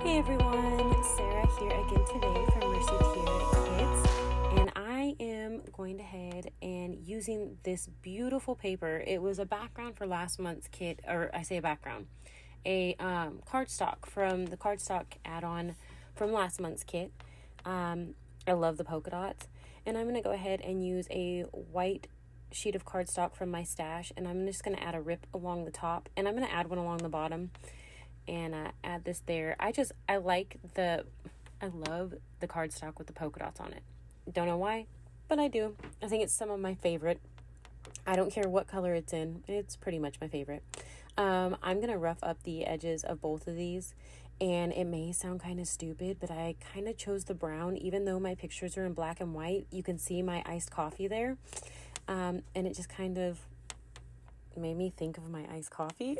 Hey everyone, Sarah here again today from Mercy Tiara Kids, and I am going ahead and using this beautiful paper. It was a background for last month's kit, or I say a background, a cardstock from the cardstock add-on from last month's kit. I love the polka dots, and I'm going to go ahead and use a white sheet of cardstock from my stash, and I'm just going to add a rip along the top, and I'm going to add one along the bottom and add this there. I love the cardstock with the polka dots on it. Don't know why, but I do. I think it's some of my favorite. I don't care what color it's in. It's pretty much my favorite. I'm going to rough up the edges of both of these, and it may sound kind of stupid, but I kind of chose the brown. Even though my pictures are in black and white, you can see my iced coffee there, and it just kind of made me think of my iced coffee.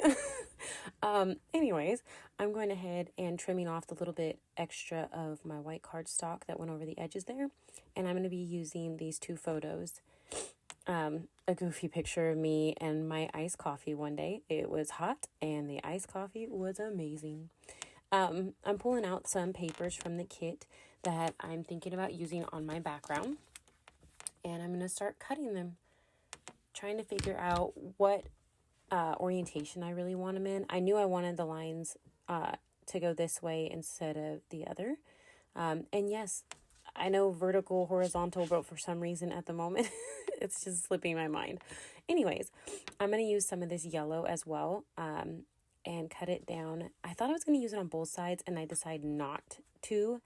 Anyways, I'm going ahead and trimming off the little bit extra of my white cardstock that went over the edges there. And I'm going to be using these two photos. A goofy picture of me and my iced coffee one day. It was hot and the iced coffee was amazing. I'm pulling out some papers from the kit that I'm thinking about using on my background. And I'm going to start cutting them, trying to figure out what orientation I really want them in. I knew I wanted the lines to go this way instead of the other. And yes, I know vertical, horizontal, but for some reason at the moment, it's just slipping my mind. Anyways, I'm going to use some of this yellow as well and cut it down. I thought I was going to use it on both sides, and I decided not to.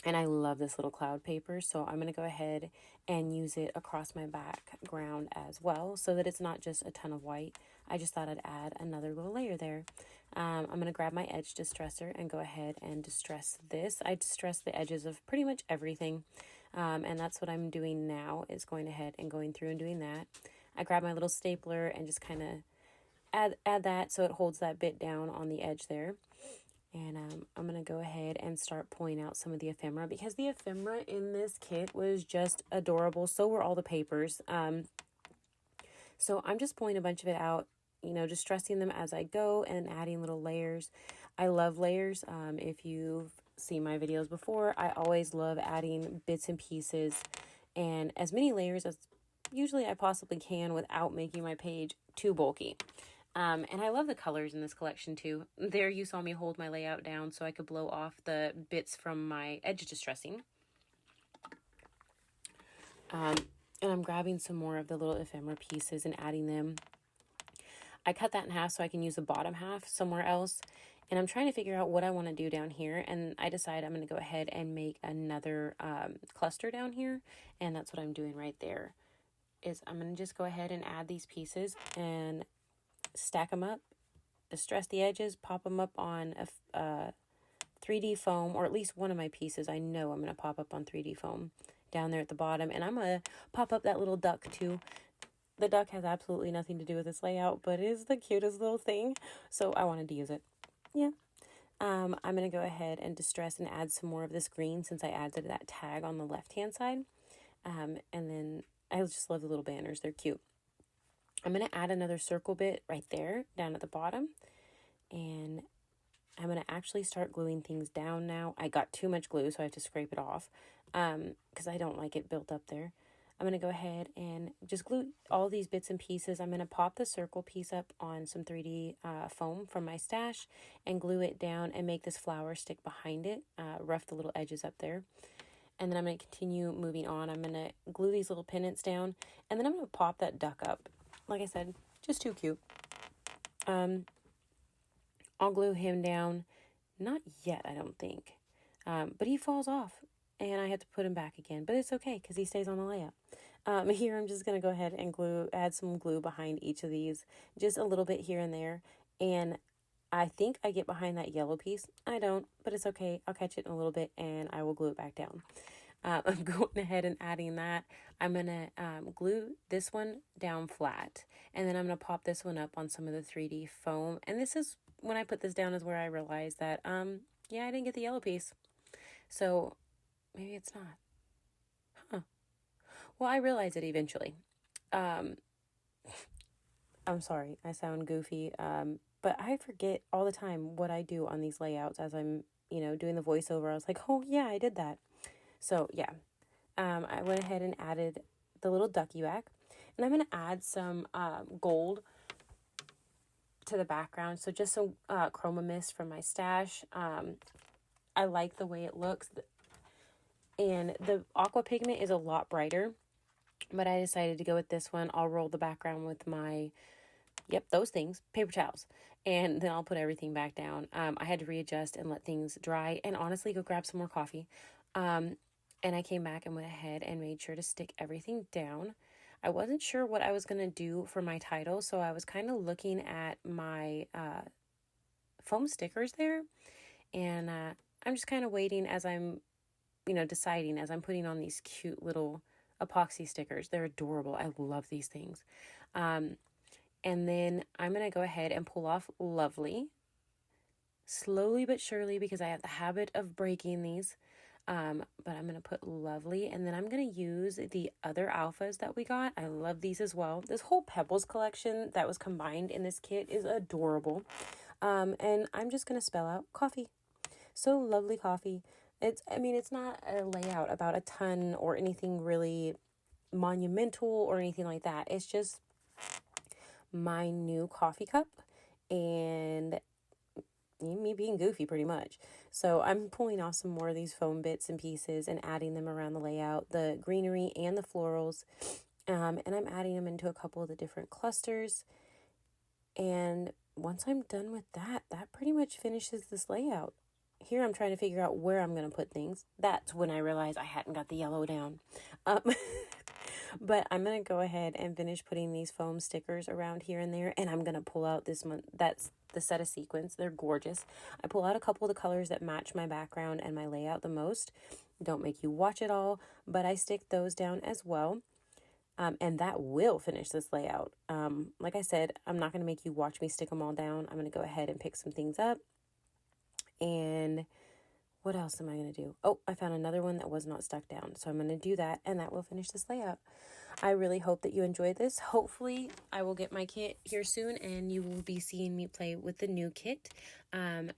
And I love this little cloud paper, so I'm going to go ahead and use it across my background as well, so that it's not just a ton of white. I just thought I'd add another little layer there. I'm going to grab my edge distresser and go ahead and distress this. I distress the edges of pretty much everything, and that's what I'm doing now, is going ahead and going through and doing that. I grab my little stapler and just kind of add that so it holds that bit down on the edge there. And I'm going to go ahead and start pulling out some of the ephemera, because the ephemera in this kit was just adorable. So were all the papers. So I'm just pulling a bunch of it out, distressing them as I go and adding little layers. I love layers. If you've seen my videos before, I always love adding bits and pieces and as many layers as usually I possibly can without making my page too bulky. And I love the colors in this collection too. There you saw me hold my layout down so I could blow off the bits from my edge distressing. And I'm grabbing some more of the little ephemera pieces and adding them. I cut that in half so I can use the bottom half somewhere else. And I'm trying to figure out what I want to do down here. And I decided I'm going to go ahead and make another cluster down here. And that's what I'm doing right there. Is I'm going to just go ahead and add these pieces and stack them up, distress the edges, pop them up on a 3D foam, or at least one of my pieces I know I'm going to pop up on 3D foam down there at the bottom. And I'm going to pop up that little duck too. The duck has absolutely nothing to do with this layout, but it is the cutest little thing, so I wanted to use it. Yeah. I'm going to go ahead and distress and add some more of this green, since I added that tag on the left-hand side. And then I just love the little banners. They're cute. I'm going to add another circle bit right there down at the bottom, and I'm going to actually start gluing things down now. I got too much glue, so I have to scrape it off because I don't like it built up there. I'm going to go ahead and just glue all these bits and pieces. I'm going to pop the circle piece up on some 3D foam from my stash and glue it down and make this flower stick behind it, rough the little edges up there. And then I'm going to continue moving on. I'm going to glue these little pennants down, and then I'm going to pop that duck up. Like I said, just too cute. I'll glue him down. Not yet, I don't think. But he falls off, and I have to put him back again. But it's okay, because he stays on the layout. Here, I'm just going to go ahead and add some glue behind each of these. Just a little bit here and there. And I think I get behind that yellow piece. I don't, but it's okay. I'll catch it in a little bit, and I will glue it back down. I'm going ahead and adding that. I'm going to glue this one down flat, and then I'm going to pop this one up on some of the 3D foam. And this is, when I put this down, is where I realized that, yeah, I didn't get the yellow piece. So maybe it's not. Huh. Well, I realized it eventually. I'm sorry, I sound goofy, but I forget all the time what I do on these layouts as I'm, doing the voiceover. I was like, oh yeah, I did that. So yeah, I went ahead and added the little ducky back, and I'm going to add some gold to the background. So just some chroma mist from my stash. I like the way it looks, and the aqua pigment is a lot brighter, but I decided to go with this one. I'll roll the background with my, yep, those things, paper towels, and then I'll put everything back down. I had to readjust and let things dry, and honestly go grab some more coffee. And I came back and went ahead and made sure to stick everything down. I wasn't sure what I was going to do for my title, so I was kind of looking at my foam stickers there, and I'm just kind of waiting as I'm, deciding as I'm putting on these cute little epoxy stickers. They're adorable. I love these things. And then I'm going to go ahead and pull off Lovely, slowly but surely, because I have the habit of breaking these. But I'm going to put Lovely, and then I'm going to use the other alphas that we got. I love these as well. This whole Pebbles collection that was combined in this kit is adorable. And I'm just going to spell out coffee. So Lovely Coffee. It's not a layout about a ton or anything really monumental or anything like that. It's just my new coffee cup and me being goofy pretty much. So I'm pulling off some more of these foam bits and pieces and adding them around the layout, the greenery and the florals. And I'm adding them into a couple of the different clusters. And once I'm done with that, that pretty much finishes this layout. Here I'm trying to figure out where I'm going to put things. That's when I realized I hadn't got the yellow down. But I'm going to go ahead and finish putting these foam stickers around here and there. And I'm going to pull out this one. That's the set of sequins. They're gorgeous. I pull out a couple of the colors that match my background and my layout the most. Don't make you watch it all, but I stick those down as well. And that will finish this layout. Like I said, I'm not going to make you watch me stick them all down. I'm going to go ahead and pick some things up. And what else am I going to do? Oh, I found another one that was not stuck down. So I'm going to do that, and that will finish this layout. I really hope that you enjoyed this. Hopefully, I will get my kit here soon, and you will be seeing me play with the new kit.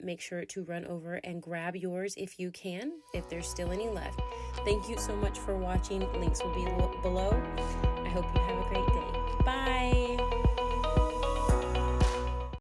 Make sure to run over and grab yours if you can, if there's still any left. Thank you so much for watching. Links will be below. I hope you have a great day. Bye!